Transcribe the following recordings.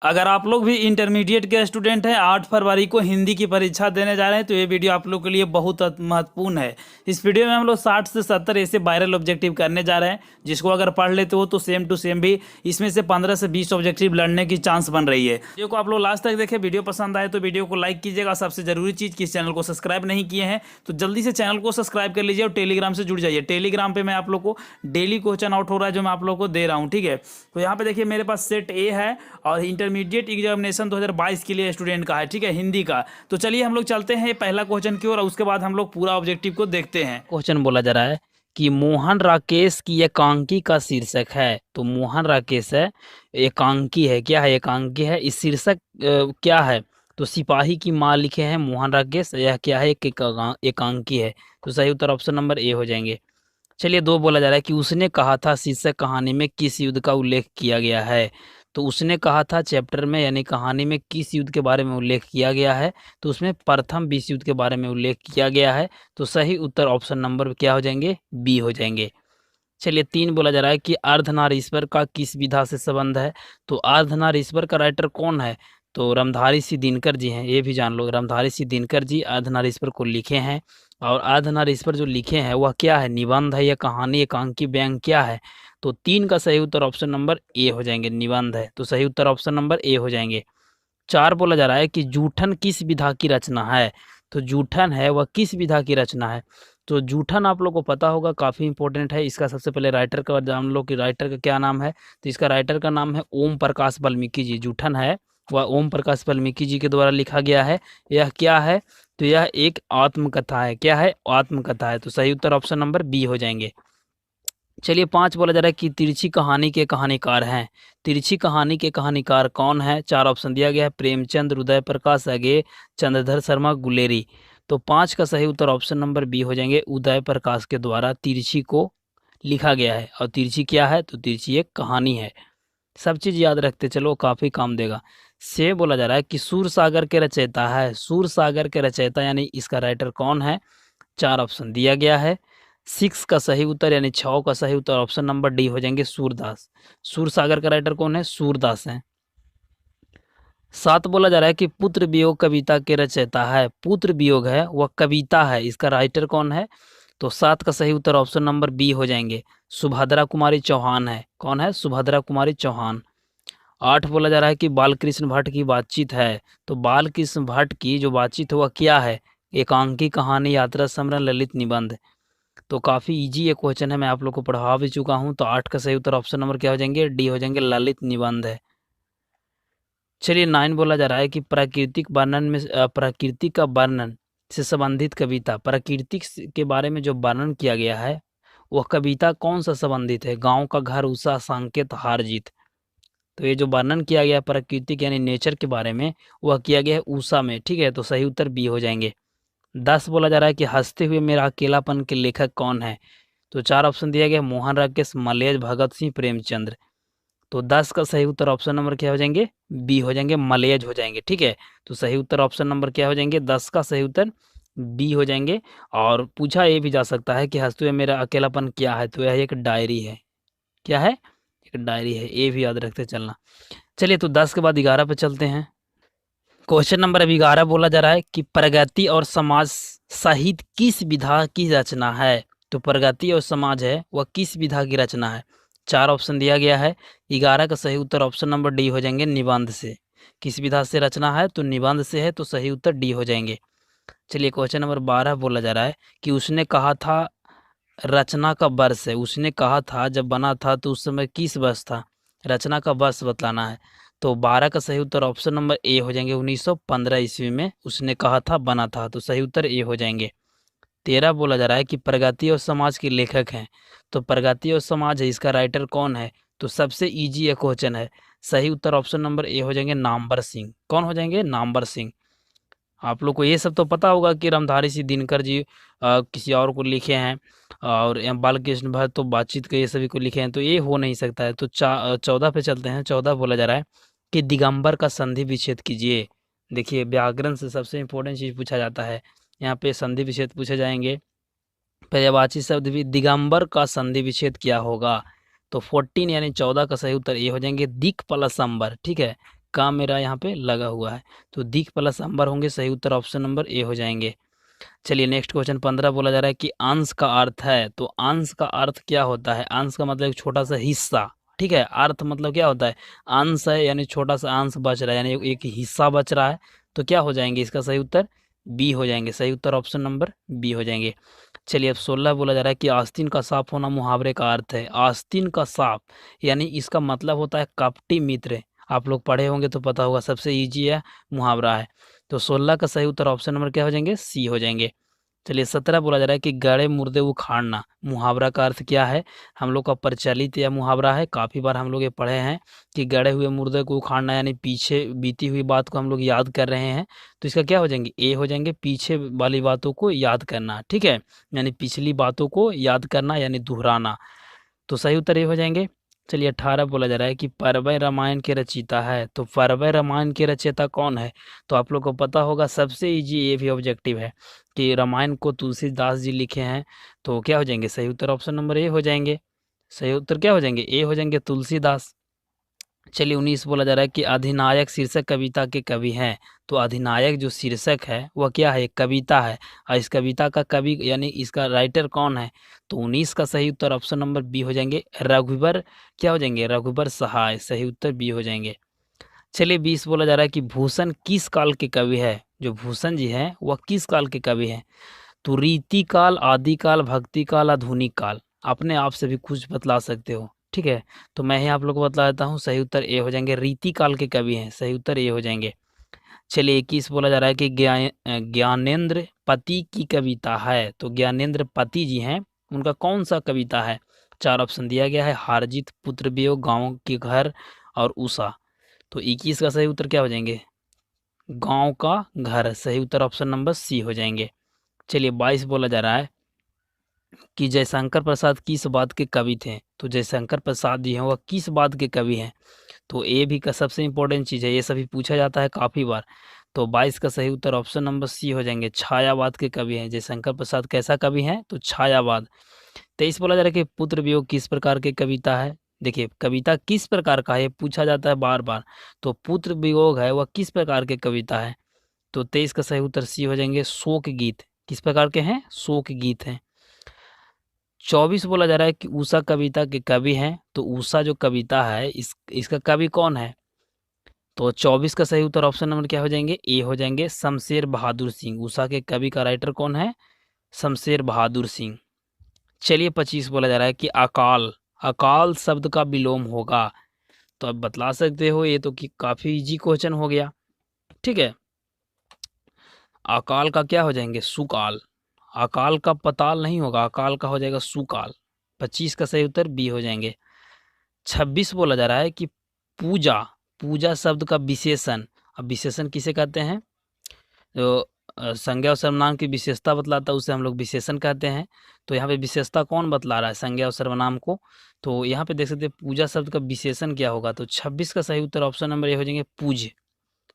अगर आप लोग भी इंटरमीडिएट के स्टूडेंट हैं, 8 फरवरी को हिंदी की परीक्षा देने जा रहे हैं, तो ये वीडियो आप लोग के लिए बहुत महत्वपूर्ण है। इस वीडियो में हम लोग 60 से 70 ऐसे वायरल ऑब्जेक्टिव करने जा रहे हैं, जिसको अगर पढ़ लेते हो तो सेम टू सेम भी इसमें से 15 से 20 ऑब्जेक्टिव लड़ने की चांस बन रही है। वीडियो को आप लोग लास्ट तक देखें। वीडियो पसंद आए तो वीडियो को लाइक कीजिएगा। सबसे जरूरी चीज़ कि इस चैनल को सब्सक्राइब नहीं किए हैं तो जल्दी से चैनल को सब्सक्राइब कर लीजिए और टेलीग्राम से जुड़ जाइए। टेलीग्राम पर मैं आप लोग को डेली क्वेश्चन आउट हो रहा है जो मैं आप लोग को दे रहा हूँ, ठीक है। तो यहाँ पे देखिए मेरे पास सेट ए है और इंटरमीडिएट एग्जामिनेशन 2022 के लिए स्टूडेंट का है, ठीक है, हिंदी का। तो चलिए हम लोग चलते हैं पहला क्वेश्चन की ओर और उसके बाद हम लोग पूरा ऑब्जेक्टिव को देखते हैं। क्वेश्चन बोला जा रहा है कि मोहन राकेश की एकांकी का शीर्षक है। तो मोहन राकेश है, एकांकी है। क्या है? एकांकी है। इस शीर्षक क्या है? तो सिपाही की माँ लिखे हैं मोहन राकेश। यह क्या है? एकांकी है। तो सही उत्तर ऑप्शन नंबर ए हो जाएंगे। चलिए, दो बोला जा रहा है कि उसने कहा था शीर्षक कहानी में किस युद्ध का उल्लेख किया गया है। तो उसने कहा था चैप्टर में यानी कहानी में किस युद्ध के बारे में उल्लेख किया गया है। तो उसमें प्रथम विश्व युद्ध के बारे में उल्लेख किया गया है। तो सही उत्तर ऑप्शन नंबर क्या हो जाएंगे? बी हो जाएंगे। चलिए, तीन बोला जा रहा है कि अर्धनारीश्वर का किस विधा से संबंध है। तो अर्धनारीश्वर का राइटर कौन है? तो रामधारी सिंह दिनकर जी हैं। ये भी जान लो, रामधारी सिंह दिनकर जी अर्धनारीश्वर को लिखे हैं। और अर्धनारीश्वर जो लिखे हैं वह क्या है? निबंध है या कहानी, एकांकी, व्यंग, क्या है? तो तीन का सही उत्तर ऑप्शन नंबर ए हो जाएंगे, निबंध है। तो सही उत्तर ऑप्शन नंबर ए हो जाएंगे। चार बोला जा रहा है कि जूठन किस विधा की रचना है। तो जूठन है वह किस विधा की रचना है। तो जूठन आप लोग को पता होगा, काफ़ी इंपॉर्टेंट है। इसका सबसे पहले राइटर का जान लो कि राइटर का क्या नाम है। तो इसका राइटर का नाम है ओम प्रकाश वाल्मीकि जी। जूठन है वह ओम प्रकाश वाल्मीकि जी के द्वारा लिखा गया है। यह क्या है? तो यह एक आत्मकथा है। क्या है? आत्मकथा है। तो सही उत्तर ऑप्शन नंबर बी हो जाएंगे। चलिए, पांच बोला जा रहा है कि तिरछी कहानी के कहानीकार हैं। तिरछी कहानी के कहानीकार कौन है? चार ऑप्शन दिया गया है, प्रेमचंद, उदय प्रकाश अगे, चंद्रधर शर्मा, गुलेरी। तो पांच का सही उत्तर ऑप्शन नंबर बी हो जाएंगे, उदय प्रकाश के द्वारा तिरछी को लिखा गया है। और तिरछी क्या है? तो तिरछी एक कहानी है। सब चीज याद रखते चलो, काफी काम देगा। से बोला जा रहा है कि सूर सागर के रचयिता है। सूर सागर के रचयिता यानी इसका राइटर कौन है? चार ऑप्शन दिया गया है। सिक्स का सही उत्तर यानी 6 का सही उत्तर ऑप्शन नंबर डी हो जाएंगे, सूरदास। सूर सागर का राइटर कौन है? सूरदास है। सात बोला जा रहा है कि पुत्र वियोग कविता के रचयिता है। पुत्र वियोग है वह कविता है, इसका राइटर कौन है? तो सात का सही उत्तर ऑप्शन नंबर बी हो जाएंगे, सुभद्रा कुमारी चौहान है। कौन है? सुभद्रा कुमारी चौहान। आठ बोला जा रहा है कि बालकृष्ण भट्ट की बातचीत है। तो बालकृष्ण भट्ट की जो बातचीत है वह क्या है? एकांकी, कहानी, यात्रा स्मरण, ललित निबंध। तो काफ़ी इजी ये क्वेश्चन है, मैं आप लोग को पढ़ा भी चुका हूँ। तो आठ का सही उत्तर ऑप्शन नंबर क्या हो जाएंगे? डी हो जाएंगे, ललित निबंध है। चलिए, नाइन बोला जा रहा है कि प्राकृतिक वर्णन में प्रकृति का वर्णन से संबंधित कविता, प्रकृति के बारे में जो वर्णन किया गया है वह कविता कौन सा संबंधित है? गांव का घर, उषा, संकेत, हार जीत। तो ये जो वर्णन किया गया है प्राकृतिक यानी नेचर के बारे में वह किया गया है उषा में, ठीक है। तो सही उत्तर बी हो जाएंगे। 10 बोला जा रहा है कि हंसते हुए मेरा अकेलापन के लेखक कौन है। तो चार ऑप्शन दिया गया, मोहन राकेश, मलयज, भगत सिंह, प्रेमचंद्र। तो 10 का सही उत्तर ऑप्शन नंबर क्या हो जाएंगे? बी हो जाएंगे, मलयज हो जाएंगे, ठीक है। तो सही उत्तर ऑप्शन नंबर क्या हो जाएंगे? 10 का सही उत्तर बी हो जाएंगे। और पूछा ये भी जा सकता है कि हंसते हुए मेरा अकेलापन क्या है। तो यह एक डायरी है। क्या है? एक डायरी है। ये भी याद रखते चलना। चलिए, तो 10 के बाद 11 पे चलते हैं। क्वेश्चन नंबर अभी 11 बोला जा रहा है कि प्रगति और समाज साहित्य किस विधा की रचना है। तो प्रगति और समाज है वह किस विधा की रचना है। चार ऑप्शन दिया गया है। 11 का सही उत्तर ऑप्शन नंबर डी हो जाएंगे, निबंध से। किस विधा से रचना है? तो निबंध से है। तो सही उत्तर डी हो जाएंगे। चलिए, क्वेश्चन नंबर 12 बोला जा रहा है कि उसने कहा था रचना का वर्ष है। उसने कहा था जब बना था तो उस समय किस वर्ष था? रचना का वर्ष बतलाना है। तो 12 का सही उत्तर ऑप्शन नंबर ए हो जाएंगे, 1915 ईस्वी में उसने कहा था, बना था। तो सही उत्तर ए हो जाएंगे। 13 बोला जा रहा है कि प्रगति और समाज के लेखक हैं। तो प्रगति और समाज है, इसका राइटर कौन है? तो सबसे इजी ये क्वेश्चन है। सही उत्तर ऑप्शन नंबर ए हो जाएंगे, नामवर सिंह। कौन हो जाएंगे? नामवर सिंह। आप लोग को ये सब तो पता होगा कि रामधारी सिंह दिनकर जी किसी और को लिखे हैं और बालकृष्ण भट्ट तो बातचीत के ये सभी को लिखे हैं। तो ये हो नहीं सकता है। तो 14 पे चलते हैं। 14 बोला जा रहा है कि दिगंबर का संधि विच्छेद कीजिए। देखिए, व्याकरण से सबसे इंपॉर्टेंट चीज़ पूछा जाता है। यहाँ पे संधि विच्छेद पूछे जाएंगे। पर्यायवाची शब्द भी, दिगंबर का संधि विच्छेद क्या होगा? तो 14 यानी 14 का सही उत्तर ये हो जाएंगे, दिक प्लस अंबर, ठीक है। का मेरा यहाँ पे लगा हुआ है, तो दिक प्लस अंबर होंगे, सही उत्तर ऑप्शन नंबर ए हो जाएंगे। चलिए नेक्स्ट क्वेश्चन 15 बोला जा रहा है कि अंश का अर्थ है, तो अंश का अर्थ क्या होता है? अंश का मतलब एक छोटा सा हिस्सा, ठीक है। अर्थ मतलब क्या होता है? अंश है यानी छोटा सा अंश बच रहा है, यानी एक हिस्सा बच रहा है, तो क्या हो जाएंगे इसका सही उत्तर? बी हो जाएंगे, सही उत्तर ऑप्शन नंबर बी हो जाएंगे। चलिए अब 16 बोला जा रहा है कि आस्तीन का साफ होना मुहावरे का अर्थ है। आस्तीन का साफ यानी इसका मतलब होता है कपटी मित्र। आप लोग पढ़े होंगे तो पता होगा, सबसे इजी है, मुहावरा है। तो 16 का सही उत्तर ऑप्शन नंबर क्या हो जाएंगे? सी हो जाएंगे। चलिए 17 बोला जा रहा है कि गड़े मुर्दे उखाड़ना, मुहावरा का अर्थ क्या है? हम लोग का प्रचलित यह मुहावरा है, काफ़ी बार हम लोग ये पढ़े हैं कि गड़े हुए मुर्दे को उखाड़ना यानी पीछे बीती हुई बात को हम लोग याद कर रहे हैं, तो इसका क्या हो जाएंगे? ए हो जाएंगे, पीछे वाली बातों को याद करना, ठीक है, यानी पिछली बातों को याद करना यानी दोहराना, तो सही उत्तर ये हो जाएंगे। चलिए 18 बोला जा रहा है कि परवय रामायण के रचयिता है, तो परवय रामायण के रचयिता कौन है? तो आप लोग को पता होगा, सबसे इजी ये भी ऑब्जेक्टिव है कि रामायण को तुलसीदास जी लिखे हैं, तो क्या हो जाएंगे? सही उत्तर ऑप्शन नंबर ए हो जाएंगे। सही उत्तर क्या हो जाएंगे? ए हो जाएंगे, तुलसीदास। चलिए 19 बोला जा रहा है कि अधिनायक शीर्षक कविता के कवि हैं, तो अधिनायक जो शीर्षक है वह क्या है? कविता है, और इस कविता का कवि यानी इसका राइटर कौन है? तो 19 का सही उत्तर ऑप्शन नंबर बी हो जाएंगे, रघुबर। क्या हो जाएंगे? रघुबर सहाय, सही उत्तर बी हो जाएंगे। चलिए 20 बोला जा रहा है कि भूषण किस काल के कवि है? जो भूषण जी हैं वह किस काल के कवि हैं? तो रीति काल, आदि काल, भक्ति काल, आधुनिक काल, अपने आप से भी कुछ बतला सकते हो, ठीक है। तो मैं ही आप लोग को बतला देता हूँ, सही उत्तर ए हो जाएंगे, रीति काल के कवि हैं, सही उत्तर ए हो जाएंगे। चलिए 21 बोला जा रहा है कि ज्ञानेंद्र पति की कविता है, तो ज्ञानेंद्र पति जी हैं, उनका कौन सा कविता है? 4 ऑप्शन दिया गया है, हारजीत, पुत्र वियोग, गाँव के घर और उषा। तो 21 का सही उत्तर क्या हो जाएंगे? गाँव का घर, सही उत्तर ऑप्शन नंबर सी हो जाएंगे। चलिए 22 बोला जा रहा है कि जयशंकर प्रसाद किस बात के कवि थे? तो जयशंकर प्रसाद जी हैं वह किस बात के कवि हैं? तो ये भी का सबसे इंपॉर्टेंट चीज़ है, ये सभी पूछा जाता है काफ़ी बार। तो 22 का सही उत्तर ऑप्शन नंबर सी हो जाएंगे, छायावाद के कवि हैं जयशंकर प्रसाद। कैसा कवि हैं? तो छायावाद। 23 बोला जा रहा है कि पुत्र वियोग किस प्रकार की कविता है? देखिए कविता किस प्रकार का है ये पूछा जाता है बार बार, तो पुत्र वियोग है वह किस प्रकार के कविता है? तो 23 का सही उत्तर सी हो जाएंगे, शोक गीत। किस प्रकार के हैं? शोक गीत हैं। 24 बोला जा रहा है कि उषा कविता के कवि हैं, तो उषा जो कविता है इसका कवि कौन है? तो 24 का सही उत्तर ऑप्शन नंबर क्या हो जाएंगे? ए हो जाएंगे, शमशेर बहादुर सिंह। उषा के कवि का राइटर कौन है? शमशेर बहादुर सिंह। चलिए 25 बोला जा रहा है कि अकाल, अकाल शब्द का विलोम होगा, तो आप बतला सकते हो, ये तो कि काफी इजी क्वेश्चन हो गया, ठीक है। अकाल का क्या हो जाएंगे? सुकाल। अकाल का पताल नहीं होगा, अकाल का हो जाएगा सुकाल। 25 का सही उत्तर बी हो जाएंगे। 26 बोला जा रहा है कि पूजा, पूजा शब्द का विशेषण, अब विशेषण किसे कहते हैं? जो संज्ञा और सर्वनाम की विशेषता बतलाता है उसे हम लोग विशेषण कहते हैं। तो यहाँ पे विशेषता कौन बतला रहा है? संज्ञा और सर्वनाम को। तो यहाँ पे देख सकते हैं पूजा शब्द का विशेषण क्या होगा? तो 26 का सही उत्तर ऑप्शन नंबर ए हो जाएंगे, पूज्य,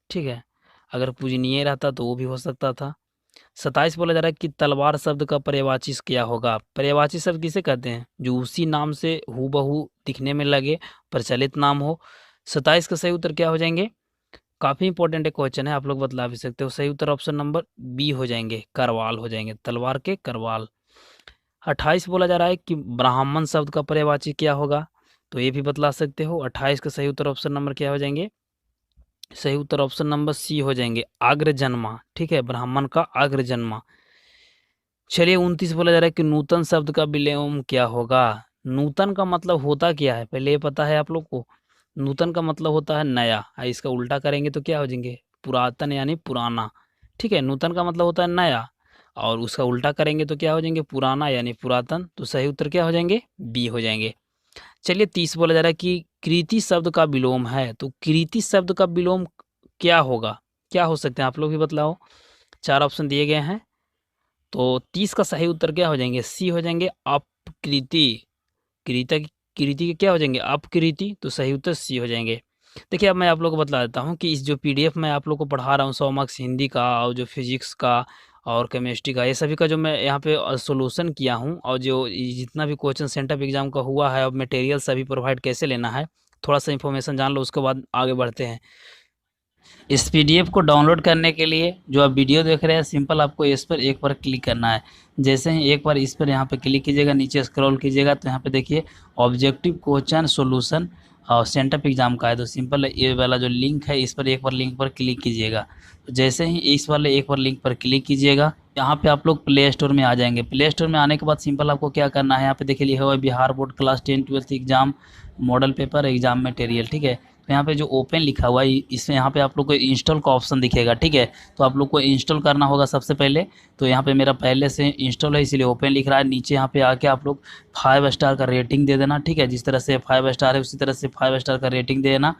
ठीक है। अगर पूजनीय रहता तो वो भी हो सकता था। 27 बोला जा रहा है कि तलवार शब्द का पर्यायवाची क्या होगा? पर्यायवाची शब्द किसे कहते हैं? जो उसी नाम से हूबहू दिखने में लगे, प्रचलित नाम हो। 27 का सही उत्तर क्या हो जाएंगे? काफी इंपॉर्टेंट एक क्वेश्चन है, आप लोग बतला भी सकते हो। सही उत्तर ऑप्शन नंबर बी हो जाएंगे, करवाल हो जाएंगे, तलवार के करवाल। 28 बोला जा रहा है कि ब्राह्मण शब्द का पर्यायवाची क्या होगा? तो ये भी बतला सकते हो। 28 का सही उत्तर ऑप्शन नंबर क्या हो जाएंगे? सही उत्तर ऑप्शन नंबर सी हो जाएंगे, अग्रजन्मा, ठीक है, ब्राह्मण का अग्रजन्मा। चलिए 29 बोला जा रहा है कि नूतन शब्द का विलोम क्या होगा? नूतन का मतलब होता क्या है? पहले ये पता है आप लोग को। नूतन का मतलब होता है नया, और इसका उल्टा करेंगे तो क्या हो जाएंगे? पुरातन यानी पुराना, ठीक है। नूतन का मतलब होता है नया, और उसका उल्टा करेंगे तो क्या हो जाएंगे? पुराना यानी पुरातन। तो सही उत्तर क्या हो जाएंगे? बी हो जाएंगे। चलिए 30 बोला जा रहा है कि कृति शब्द का विलोम है, तो कृति शब्द का विलोम क्या होगा? क्या हो सकते हैं आप लोग भी बतलाओ। 4 ऑप्शन दिए गए हैं, तो 30 का सही उत्तर क्या हो जाएंगे? सी हो जाएंगे, अपकृति। कृति कृति के क्या हो जाएंगे? अपकृति, तो सही उत्तर सी हो जाएंगे। देखिए अब मैं आप लोग को बतला देता हूँ कि इस जो पीडीएफ मैं आप लोग को पढ़ा रहा हूँ, 100 मार्क्स हिंदी का और जो फिजिक्स का और केमिस्ट्री का, ये सभी का जो मैं यहाँ पे सोल्यूशन किया हूँ, और जो जितना भी क्वेश्चन सेंटर एग्जाम का हुआ है और मटेरियल सभी प्रोवाइड कैसे लेना है, थोड़ा सा इन्फॉर्मेशन जान लो, उसके बाद आगे बढ़ते हैं। इस पीडीएफ को डाउनलोड करने के लिए जो आप वीडियो देख रहे हैं, सिंपल आपको इस पर एक बार क्लिक करना है। जैसे ही एक बार इस पर यहाँ पे क्लिक कीजिएगा, नीचे स्क्रॉल कीजिएगा तो यहाँ पे देखिए ऑब्जेक्टिव क्वेश्चन सॉल्यूशन और सेंटअप एग्जाम का है। तो सिंपल ये वाला जो लिंक है, इस पर एक बार लिंक पर क्लिक कीजिएगा। तो जैसे ही इस वाले एक बार लिंक पर क्लिक कीजिएगा, यहाँ पे आप लोग प्ले स्टोर में आ जाएंगे। प्ले स्टोर में आने के बाद सिंपल आपको क्या करना है, यहाँ पे देखिए लिखा हुआ है Bihar board class 10-12 exam model paper exam material, ठीक है। तो यहाँ पे जो ओपन लिखा हुआ है, इसमें यहाँ पे आप लोग को इंस्टॉल का ऑप्शन दिखेगा, ठीक है। तो आप लोग को इंस्टॉल करना होगा सबसे पहले। तो यहाँ पे मेरा पहले से इंस्टॉल है इसीलिए ओपन लिख रहा है। नीचे यहाँ पे आके आप लोग 5 स्टार का रेटिंग दे देना, ठीक है। जिस तरह से 5 स्टार है उसी तरह से 5 स्टार का रेटिंग दे देना।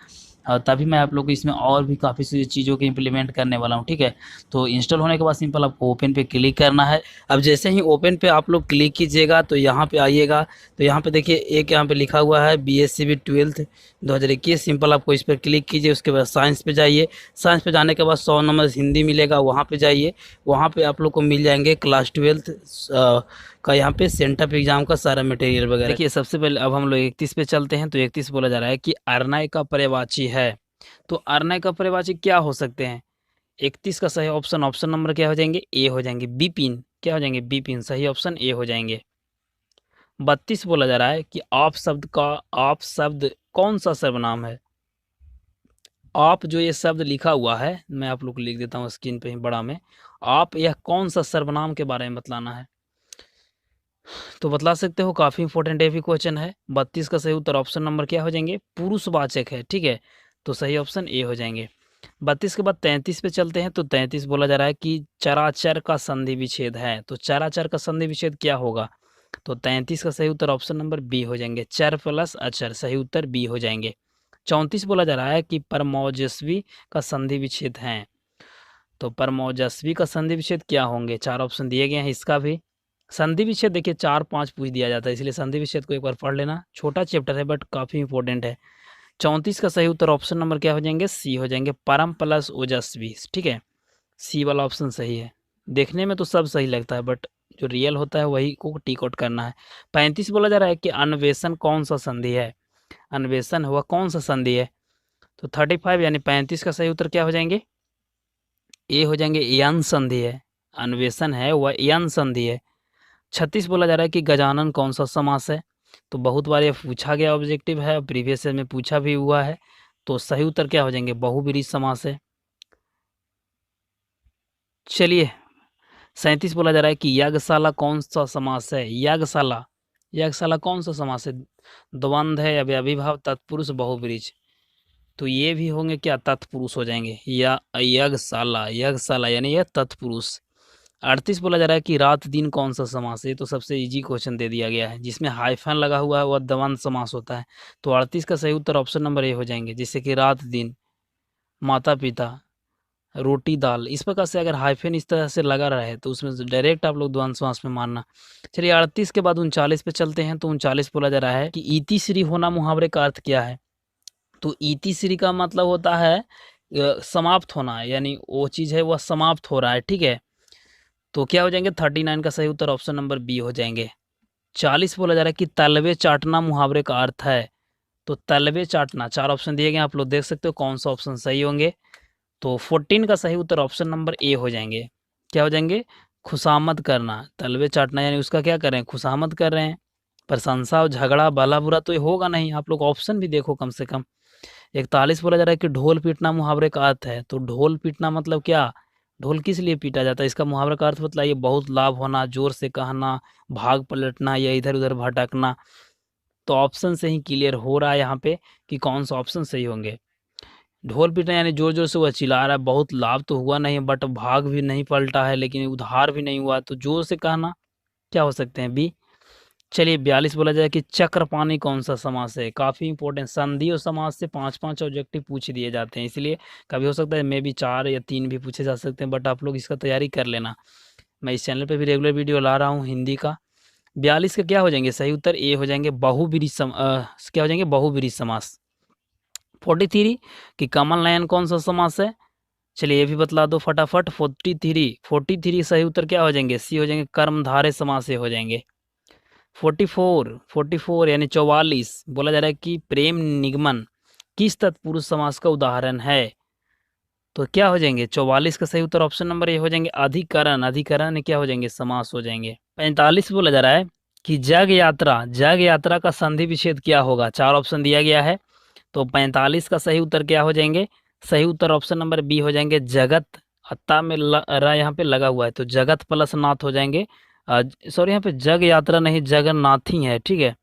और तभी मैं आप लोग को इसमें और भी काफ़ी सी चीज़ों के इम्प्लीमेंट करने वाला हूँ, ठीक है। तो इंस्टॉल होने के बाद सिंपल आपको ओपन पे क्लिक करना है। अब जैसे ही ओपन पे आप लोग क्लिक कीजिएगा तो यहाँ पे आइएगा, तो यहाँ पे देखिए एक यहाँ पे लिखा हुआ है BSCB 12 2021। सिंपल आपको इस पर क्लिक कीजिए, उसके बाद साइंस पे जाइए। साइंस पे जाने के बाद 100 नंबर हिंदी मिलेगा, वहाँ पे जाइए। वहाँ पे आप लोग को मिल जाएंगे क्लास 12 का यहाँ पे सेंटअप एग्जाम का सारा मटेरियल वगैरह। देखिए सबसे पहले अब हम लोग 31 पे चलते हैं। तो 31 बोला जा रहा है कि अरनय का पर्यायवाची है। तो अरनय का पर्यायवाची क्या हो सकते हैं? 31 का सही ऑप्शन नंबर क्या हो जाएंगे? ए हो जाएंगे। बिपिन क्या हो जाएंगे? बिपिन सही ऑप्शन ए हो जाएंगे। 32 बोला जा रहा है कि आप शब्द कौन सा सर्वनाम है? आप जो ये शब्द लिखा हुआ है, मैं आप लोग को लिख देता हूँ स्क्रीन पे ही बड़ा में। आप यह कौन सा सर्वनाम के बारे में बतलाना है? तो बतला सकते हो, काफ़ी इंपॉर्टेंट ये भी क्वेश्चन है। 32 का सही उत्तर ऑप्शन नंबर क्या हो जाएंगे? पुरुषवाचक है, ठीक है। तो सही ऑप्शन ए हो जाएंगे। 32 के बाद 33 पे चलते हैं। तो 33 बोला जा रहा है कि चराचर का संधि विच्छेद है। तो चराचर का संधि विच्छेद क्या होगा? तो 33 का सही उत्तर ऑप्शन नंबर बी हो जाएंगे। चर प्लस अचर, सही उत्तर बी हो जाएंगे। 34 बोला जा रहा है कि परमौजस्वी का संधि विच्छेद है। तो परमौजस्वी का संधि विच्छेद क्या होंगे? 4 ऑप्शन दिए गए हैं इसका भी। संधि विच्छेद देखिए 4-5 पूछ दिया जाता है, इसलिए संधि विच्छेद को एक बार पढ़ लेना। छोटा चैप्टर है बट काफ़ी इंपॉर्टेंट है। 34 का सही उत्तर ऑप्शन नंबर क्या हो जाएंगे? सी हो जाएंगे। परम प्लस ओजस्वी, ठीक है। सी वाला ऑप्शन सही है। देखने में तो सब सही लगता है बट जो रियल होता है वही को टिक आउट करना है। 35 बोला जा रहा है कि अन्वेषण कौन सा संधि है? अन्वेषण हुआ कौन सा संधि है? तो 35 यानी 35 का सही उत्तर क्या हो जाएंगे? ए हो जाएंगे। यन संधि है। अन्वेषण है वह यन संधि है। 36 बोला जा रहा है कि गजानन कौन सा समास है? तो बहुत बार ये पूछा गया ऑब्जेक्टिव है, प्रीवियस ईयर में पूछा भी हुआ है। तो सही उत्तर क्या हो जाएंगे? बहुब्रीहि समास है। चलिए 37 बोला जा रहा है कि यागशाला कौन सा समास है? यागशाला, यागशाला कौन सा समास है? द्वंद्व है, अव्ययीभाव, तत्पुरुष, बहुब्रीहि। तो ये भी होंगे क्या? तत्पुरुष हो जाएंगे। या यज्ञशाला, यज्ञशाला यानी यह तत्पुरुष। 38 बोला जा रहा है कि रात दिन कौन सा समास है? ये तो सबसे इजी क्वेश्चन दे दिया गया है। जिसमें हाइफन लगा हुआ है वह द्वंद्व समास होता है। तो 38 का सही उत्तर ऑप्शन नंबर ए हो जाएंगे। जैसे कि रात दिन, माता पिता, रोटी दाल, इस प्रकार से अगर हाइफन इस तरह से लगा रहे तो उसमें डायरेक्ट आप लोग द्वंद्व समास में मानना। चलिए 38 के बाद 39 पे चलते हैं। तो 39 बोला जा रहा है कि इति श्री होना मुहावरे का अर्थ क्या है? तो इति श्री का मतलब होता है समाप्त होना, यानी वो चीज़ है वह समाप्त हो रहा है, ठीक है। तो क्या हो जाएंगे? 39 का सही उत्तर ऑप्शन नंबर बी हो जाएंगे। 40 बोला जा रहा है कि तलवे चाटना मुहावरे का अर्थ है। तो तलवे चाटना, 4 ऑप्शन दिए गए, आप लोग देख सकते हो कौन सा ऑप्शन सही होंगे। तो 14 का सही उत्तर ऑप्शन नंबर ए हो जाएंगे। क्या हो जाएंगे? खुशामद करना। तलवे चाटना यानी उसका क्या कर रहे हैं? खुशामद कर रहे हैं। प्रशंसा और झगड़ा, भला बुरा तो ये होगा नहीं। आप लोग ऑप्शन भी देखो कम से कम। 41 बोला जा रहा है कि ढोल पीटना मुहावरे का अर्थ है। तो ढोल पीटना मतलब क्या? ढोल किस लिए पीटा जाता है? इसका मुहावरे का अर्थ बताइए। बहुत लाभ होना, जोर से कहना, भाग पलटना या इधर उधर भटकना। तो ऑप्शन से ही क्लियर हो रहा है यहाँ पे कि कौन सा ऑप्शन सही होंगे। ढोल पीटना यानी जोर जोर से वह चिल्ला रहा है, बहुत लाभ तो हुआ नहीं बट भाग भी नहीं पलटा है, लेकिन उधार भी नहीं हुआ, तो जोर से कहना क्या हो सकते हैं? बी। चलिए 42 बोला जाए कि चक्रपाणी कौन सा समास है? काफ़ी इंपॉर्टेंट, संधि और समास से 5-5 ऑब्जेक्टिव पूछ दिए जाते हैं, इसलिए कभी हो सकता है मे बी 4 या 3 भी पूछे जा सकते हैं, बट आप लोग इसका तैयारी कर लेना। मैं इस चैनल पे भी रेगुलर वीडियो ला रहा हूँ हिंदी का। 42 का क्या हो जाएंगे? सही उत्तर ए हो जाएंगे। क्या हो जाएंगे? बहुब्रीहि समास। 43 कि कमल नयन कौन सा समास है? चलिए ये भी बतला दो फटाफट। 43 सही उत्तर क्या हो जाएंगे? सी हो जाएंगे। कर्मधारय समास से हो जाएंगे। 44 यानी 44 बोला जा रहा है कि प्रेम निगमन किस तत्पुरुष समास का उदाहरण है? तो क्या हो जाएंगे 44 का सही उत्तर ऑप्शन नंबर ए हो जाएंगे अधिकरण। अधिकरण क्या हो जाएंगे समास हो जाएंगे। 45 बोला जा रहा है कि जग यात्रा का संधि विच्छेद क्या होगा। 4 ऑप्शन दिया गया है, तो 45 का सही उत्तर क्या हो जाएंगे। सही उत्तर ऑप्शन नंबर बी हो जाएंगे जगत। हत्ता में रा यहाँ पे लगा हुआ है तो जगत प्लस नाथ हो जाएंगे। सॉरी यहाँ पे जग यात्रा नहीं जगन्नाथ ही है, ठीक है।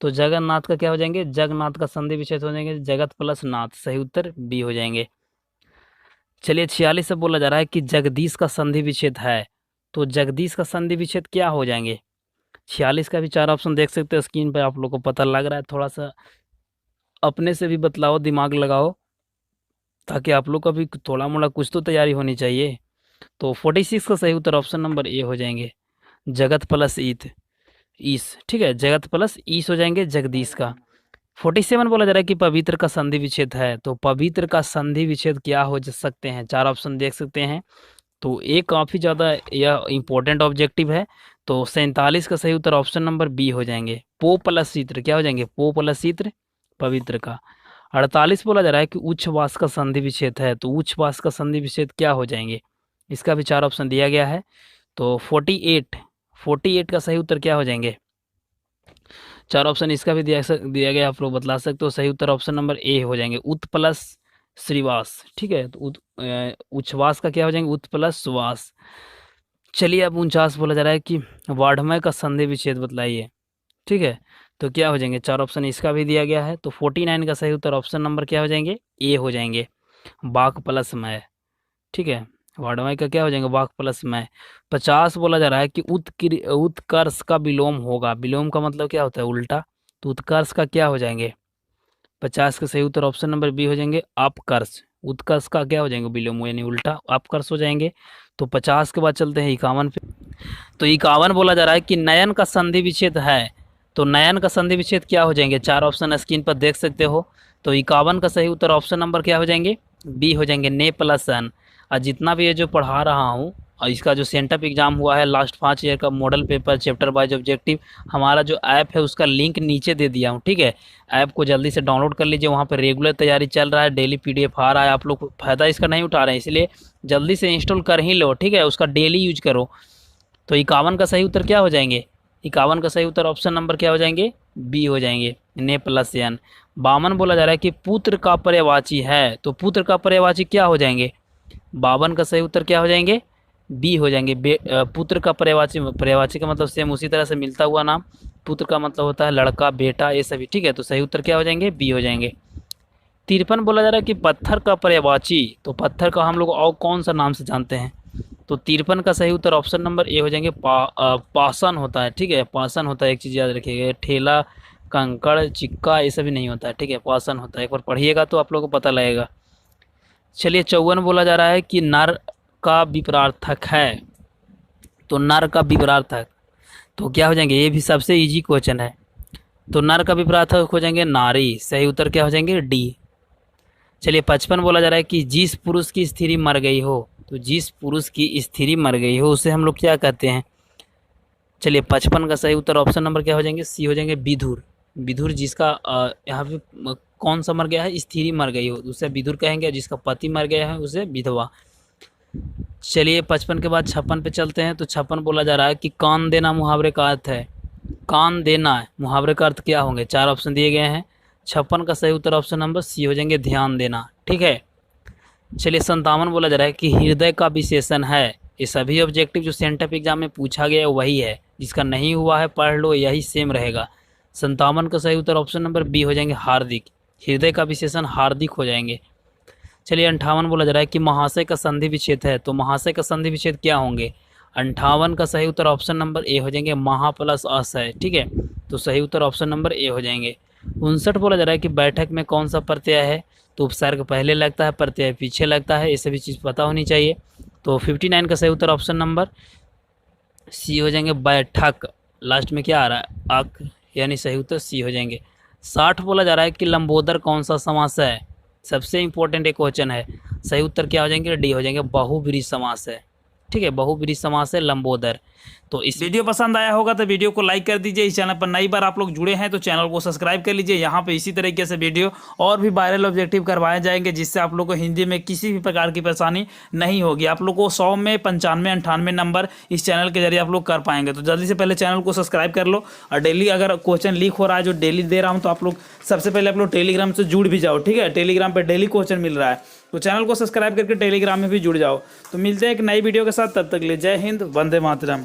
तो जगन्नाथ का क्या हो जाएंगे जगन्नाथ का संधि विच्छेद हो जाएंगे जगत प्लस नाथ। सही उत्तर बी हो जाएंगे। चलिए 46 से बोला जा रहा है कि जगदीश का संधि विच्छेद है, तो जगदीश का संधि विच्छेद क्या हो जाएंगे। 46 का भी 4 ऑप्शन देख सकते हैं स्क्रीन पे, आप लोग को पता लग रहा है। थोड़ा सा अपने से भी बतलाओ, दिमाग लगाओ, ताकि आप लोग का भी थोड़ा मोड़ा कुछ तो तैयारी होनी चाहिए। तो 46 का सही उत्तर ऑप्शन नंबर ए हो जाएंगे जगत प्लस ईस, ठीक है। जगत प्लस ईस हो जाएंगे जगदीश का। 47 बोला जा रहा है कि पवित्र का संधि विच्छेद है, तो पवित्र का संधि विच्छेद क्या हो सकते हैं। 4 ऑप्शन देख सकते हैं, तो ये काफ़ी ज़्यादा यह इंपॉर्टेंट ऑब्जेक्टिव है। तो 47 का सही उत्तर ऑप्शन नंबर बी हो जाएंगे पो प्लस चित्र। क्या हो जाएंगे पो प्लस चित्र पवित्र का। 48 बोला जा रहा है कि उच्छ्वास का संधि विच्छेद है, तो उच्छ्वास का संधि विच्छेद क्या हो जाएंगे। इसका भी 4 ऑप्शन दिया गया है। तो 48 का सही उत्तर क्या हो जाएंगे। 4 ऑप्शन इसका भी दिया गया, आप लोग बतला सकते हो। सही उत्तर ऑप्शन नंबर ए हो जाएंगे उत प्लस श्रीवास, ठीक है। तो उच्छ्वास का क्या हो जाएंगे उत प्लस श्वास। चलिए अब 49 बोला जा रहा है कि वाढ़मय का संधि विच्छेद बतलाइए, ठीक है। तो क्या हो जाएंगे 4 ऑप्शन इसका भी दिया गया है। तो 49 का सही उत्तर ऑप्शन नंबर क्या हो जाएंगे ए हो जाएंगे बाक प्लस मय, ठीक है। वाढ़मय का क्या हो जाएंगे बाक प्लस मय। 50 बोला जा रहा है कि उत्कर्ष का विलोम होगा। विलोम का मतलब क्या होता है उल्टा, तो उत्कर्ष का क्या हो जाएंगे। 50 का सही उत्तर ऑप्शन नंबर बी हो जाएंगे अपकर्ष। उत्कर्ष का क्या हो जाएंगे विलोम यानी उल्टा अपकर्ष हो जाएंगे। तो 50 के बाद चलते हैं 51 पे। तो 51 बोला जा रहा है कि नयन का संधि विच्छेद है, तो नयन का संधि विच्छेद क्या हो जाएंगे। 4 ऑप्शन स्क्रीन पर देख सकते हो। तो 51 का सही उत्तर ऑप्शन नंबर क्या हो जाएंगे बी हो जाएंगे ने प्लस सन। और जितना भी ये जो पढ़ा रहा हूँ और इसका जो सेंटअप एग्जाम हुआ है लास्ट 5 ईयर का model paper chapter wise objective, हमारा जो ऐप है उसका लिंक नीचे दे दिया हूँ, ठीक है। ऐप को जल्दी से डाउनलोड कर लीजिए, वहाँ पर रेगुलर तैयारी चल रहा है, डेली पीडीएफ आ रहा है। आप लोग फ़ायदा इसका नहीं उठा रहे हैं, इसलिए जल्दी से इंस्टॉल कर ही लो, ठीक है। उसका डेली यूज करो। तो 51 का सही उत्तर क्या हो जाएंगे 51 का सही उत्तर ऑप्शन नंबर क्या हो जाएंगे बी हो जाएंगे ने प्लस एन। 52 बोला जा रहा है कि पुत्र का पर्यायवाची है, तो पुत्र का पर्यायवाची क्या हो जाएंगे। 52 का सही उत्तर क्या हो जाएंगे बी हो जाएंगे पुत्र का पर्यायवाची। पर्यायवाची का मतलब सेम उसी तरह से मिलता हुआ नाम। पुत्र का मतलब होता है लड़का बेटा ये सभी, ठीक है। तो सही उत्तर क्या हो जाएंगे बी हो जाएंगे। 53 बोला जा रहा है कि पत्थर का पर्यायवाची, तो पत्थर का हम लोग और कौन सा नाम से जानते हैं। तो 53 का सही उत्तर ऑप्शन नंबर ए हो जाएंगे पाषाण होता है, ठीक है। पाषाण होता है, एक चीज़ याद रखिएगा, ठेला कंकड़ चिक्का ये सभी नहीं होता है, ठीक है। पाषाण होता है, एक बार पढ़िएगा तो आप लोगों को पता लगेगा। चलिए 54 बोला जा रहा है कि नर का विपरार्थक है, तो नर का विपरार्थक तो क्या हो जाएंगे, ये भी सबसे इजी क्वेश्चन है। तो नर का विपरार्थक हो जाएंगे नारी। सही उत्तर क्या हो जाएंगे डी। चलिए 55 बोला जा रहा है कि जिस पुरुष की स्त्री मर गई हो, तो जिस पुरुष की स्त्री मर गई हो उसे हम लोग क्या कहते हैं। चलिए 55 का सही उत्तर ऑप्शन नंबर क्या हो जाएंगे सी हो जाएंगे विधुर। विधुर जिसका यहाँ पे कौन सा मर गया है स्त्री मर गई हो उसे विधुर कहेंगे, जिसका पति मर गया है उसे विधवा। चलिए 55 के बाद 56 पे चलते हैं। तो 56 बोला जा रहा है कि कान देना मुहावरे का अर्थ है। कान देना मुहावरे का अर्थ क्या होंगे। 4 ऑप्शन दिए गए हैं। 56 का सही उत्तर ऑप्शन नंबर सी हो जाएंगे ध्यान देना, ठीक है। चलिए 57 बोला जा रहा है कि हृदय का विशेषण है। ये सभी ऑब्जेक्टिव जो सेंटअप एग्जाम में पूछा गया है वही है, जिसका नहीं हुआ है पढ़ लो, यही सेम रहेगा। 57 का सही उत्तर ऑप्शन नंबर बी हो जाएंगे हार्दिक। हृदय का विशेषण हार्दिक हो जाएंगे। चलिए 58 बोला जा रहा है कि महाशय का संधि विच्छेद है, तो महाशय का संधि विच्छेद क्या होंगे। 58 का सही उत्तर ऑप्शन नंबर ए हो जाएंगे महा प्लस अशय, ठीक है। तो सही उत्तर ऑप्शन नंबर ए हो जाएंगे। 59 बोला जा रहा है कि बैठक में कौन सा प्रत्यय है, तो उपसर्ग पहले लगता है प्रत्यय पीछे लगता है, ये सभी चीज़ पता होनी चाहिए। तो 59 का सही उत्तर ऑप्शन नंबर सी हो जाएंगे बैठक। लास्ट में क्या आ रहा है अक, यानी सही उत्तर सी हो जाएंगे। 60 बोला जा रहा है कि लंबोदर कौन सा समास है। सबसे इंपॉर्टेंट एक क्वेश्चन है, सही उत्तर क्या हो जाएंगे डी हो जाएंगे बहुब्रीहि समास है, ठीक है, बहुब्रीहि समास है लंबोदर। तो इस वीडियो पसंद आया होगा तो वीडियो को लाइक कर दीजिए। इस चैनल पर नई बार आप लोग जुड़े हैं तो चैनल को सब्सक्राइब कर लीजिए। यहाँ पे इसी तरीके से वीडियो और भी वायरल ऑब्जेक्टिव करवाए जाएंगे, जिससे आप लोग को हिंदी में किसी भी प्रकार की परेशानी नहीं होगी। आप लोग को 100 में 95 98 नंबर इस चैनल के जरिए आप लोग कर पाएंगे। तो जल्दी से पहले चैनल को सब्सक्राइब कर लो, और डेली अगर क्वेश्चन लीक हो रहा है जो डेली दे रहा हूँ, तो आप लोग सबसे पहले आप लोग टेलीग्राम से जुड़ भी जाओ, ठीक है। टेलीग्राम पर डेली क्वेश्चन मिल रहा है, तो चैनल को सब्सक्राइब करके टेलीग्राम में भी जुड़ जाओ। तो मिलते हैं एक नई वीडियो के साथ, तब तक के लिए जय हिंद, वंदे मातरम।